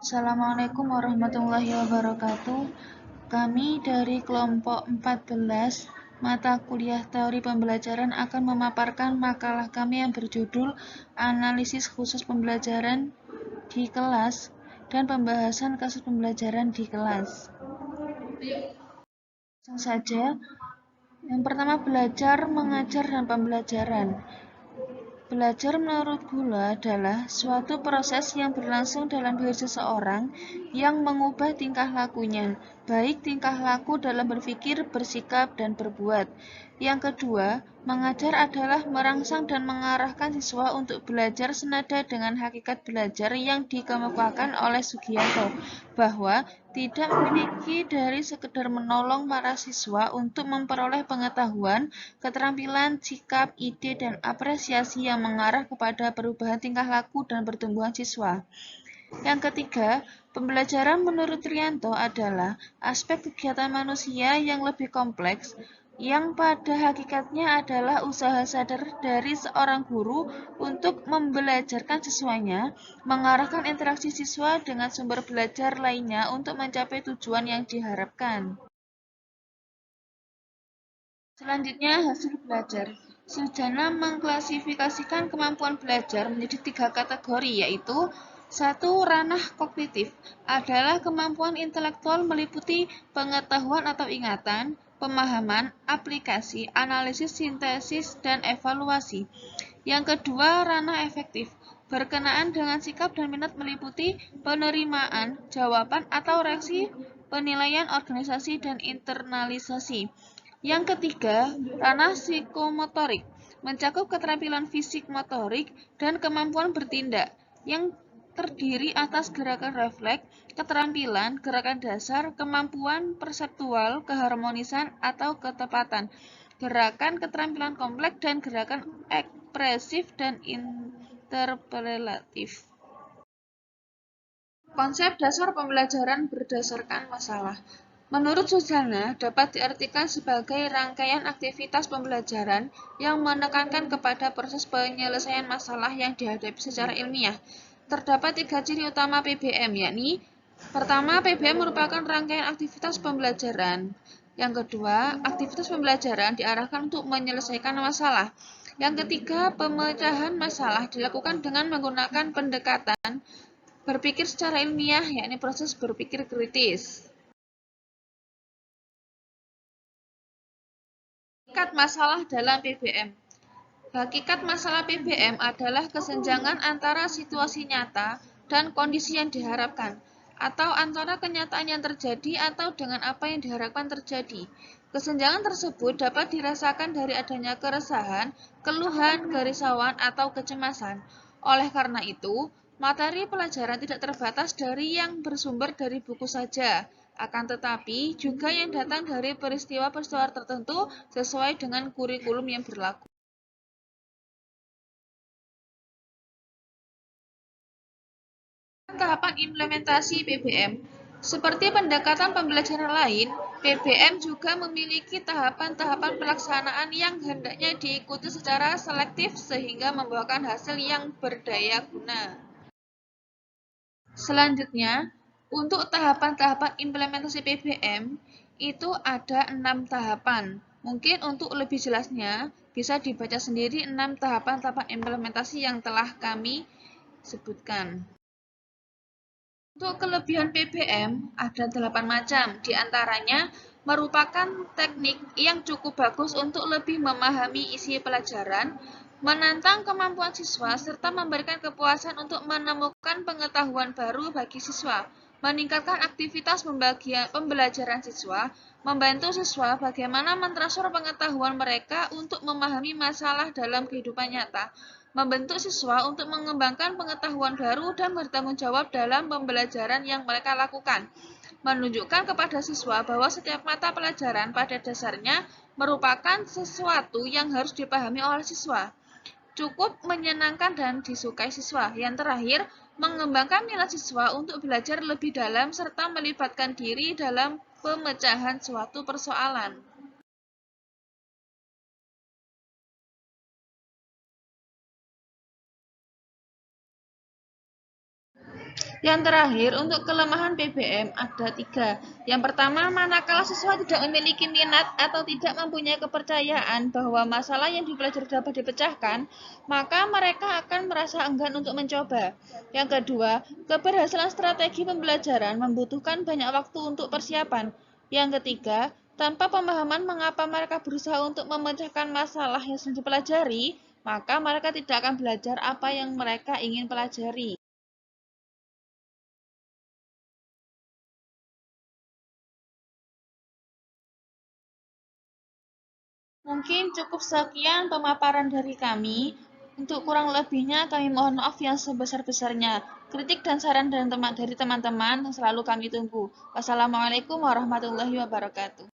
Assalamualaikum warahmatullahi wabarakatuh. Kami dari kelompok 14 mata kuliah teori pembelajaran akan memaparkan makalah kami yang berjudul Analisis Khusus Pembelajaran di Kelas dan Pembahasan Kasus Pembelajaran di Kelas. Langsung saja, yang pertama belajar, mengajar, dan pembelajaran. Belajar menurut Gula adalah suatu proses yang berlangsung dalam diri seseorang yang mengubah tingkah lakunya, baik tingkah laku dalam berpikir, bersikap, dan berbuat. Yang kedua, mengajar adalah merangsang dan mengarahkan siswa untuk belajar senada dengan hakikat belajar yang dikemukakan oleh Sugianto, bahwa tidak memiliki dari sekedar menolong para siswa untuk memperoleh pengetahuan, keterampilan, sikap, ide, dan apresiasi yang mengarah kepada perubahan tingkah laku dan pertumbuhan siswa. Yang ketiga, pembelajaran menurut Trianto adalah aspek kegiatan manusia yang lebih kompleks, yang pada hakikatnya adalah usaha sadar dari seorang guru untuk membelajarkan siswanya, mengarahkan interaksi siswa dengan sumber belajar lainnya untuk mencapai tujuan yang diharapkan. Selanjutnya, hasil belajar. Sujana mengklasifikasikan kemampuan belajar menjadi 3 kategori, yaitu 1. Ranah kognitif adalah kemampuan intelektual meliputi pengetahuan atau ingatan, pemahaman, aplikasi, analisis, sintesis, dan evaluasi. Yang kedua, ranah efektif berkenaan dengan sikap dan minat meliputi penerimaan, jawaban atau reaksi, penilaian organisasi, dan internalisasi. Yang ketiga, ranah psikomotorik mencakup keterampilan fisik motorik dan kemampuan bertindak yang terdiri atas gerakan refleks, keterampilan, gerakan dasar, kemampuan perseptual, keharmonisan atau ketepatan, gerakan keterampilan kompleks, dan gerakan ekspresif dan interpelatif. Konsep dasar pembelajaran berdasarkan masalah. Menurut Suzana, dapat diartikan sebagai rangkaian aktivitas pembelajaran yang menekankan kepada proses penyelesaian masalah yang dihadapi secara ilmiah. Terdapat 3 ciri utama PBM, yakni pertama, PBM merupakan rangkaian aktivitas pembelajaran. Yang kedua, aktivitas pembelajaran diarahkan untuk menyelesaikan masalah. Yang ketiga, pemecahan masalah dilakukan dengan menggunakan pendekatan berpikir secara ilmiah, yakni proses berpikir kritis. Hakikat masalah dalam PBM. Hakikat masalah PBM adalah kesenjangan antara situasi nyata dan kondisi yang diharapkan, atau antara kenyataan yang terjadi atau dengan apa yang diharapkan terjadi. Kesenjangan tersebut dapat dirasakan dari adanya keresahan, keluhan, kerisauan, atau kecemasan. Oleh karena itu, materi pelajaran tidak terbatas dari yang bersumber dari buku saja, akan tetapi juga yang datang dari peristiwa-peristiwa tertentu sesuai dengan kurikulum yang berlaku. Tahapan implementasi PBM. Seperti pendekatan pembelajaran lain, PBM juga memiliki tahapan-tahapan pelaksanaan yang hendaknya diikuti secara selektif sehingga membuahkan hasil yang berdaya guna. Selanjutnya, untuk tahapan-tahapan implementasi PBM, itu ada 6 tahapan. Mungkin untuk lebih jelasnya, bisa dibaca sendiri 6 tahapan-tahapan implementasi yang telah kami sebutkan. Untuk kelebihan PBM ada 8 macam, diantaranya merupakan teknik yang cukup bagus untuk lebih memahami isi pelajaran, menantang kemampuan siswa, serta memberikan kepuasan untuk menemukan pengetahuan baru bagi siswa, meningkatkan aktivitas pembelajaran siswa, membantu siswa bagaimana mentransfer pengetahuan mereka untuk memahami masalah dalam kehidupan nyata, membentuk siswa untuk mengembangkan pengetahuan baru dan bertanggung jawab dalam pembelajaran yang mereka lakukan, menunjukkan kepada siswa bahwa setiap mata pelajaran pada dasarnya merupakan sesuatu yang harus dipahami oleh siswa, cukup menyenangkan dan disukai siswa. Yang terakhir, mengembangkan minat siswa untuk belajar lebih dalam serta melibatkan diri dalam pemecahan suatu persoalan. Yang terakhir, untuk kelemahan BBM ada 3. Yang pertama, manakala siswa tidak memiliki minat atau tidak mempunyai kepercayaan bahwa masalah yang dipelajari dapat dipecahkan, maka mereka akan merasa enggan untuk mencoba. Yang kedua, keberhasilan strategi pembelajaran membutuhkan banyak waktu untuk persiapan. Yang ketiga, tanpa pemahaman mengapa mereka berusaha untuk memecahkan masalah yang sedang dipelajari, maka mereka tidak akan belajar apa yang mereka ingin pelajari. Mungkin cukup sekian pemaparan dari kami. Untuk kurang lebihnya kami mohon maaf yang sebesar-besarnya. Kritik dan saran dari teman-teman selalu kami tunggu. Wassalamualaikum warahmatullahi wabarakatuh.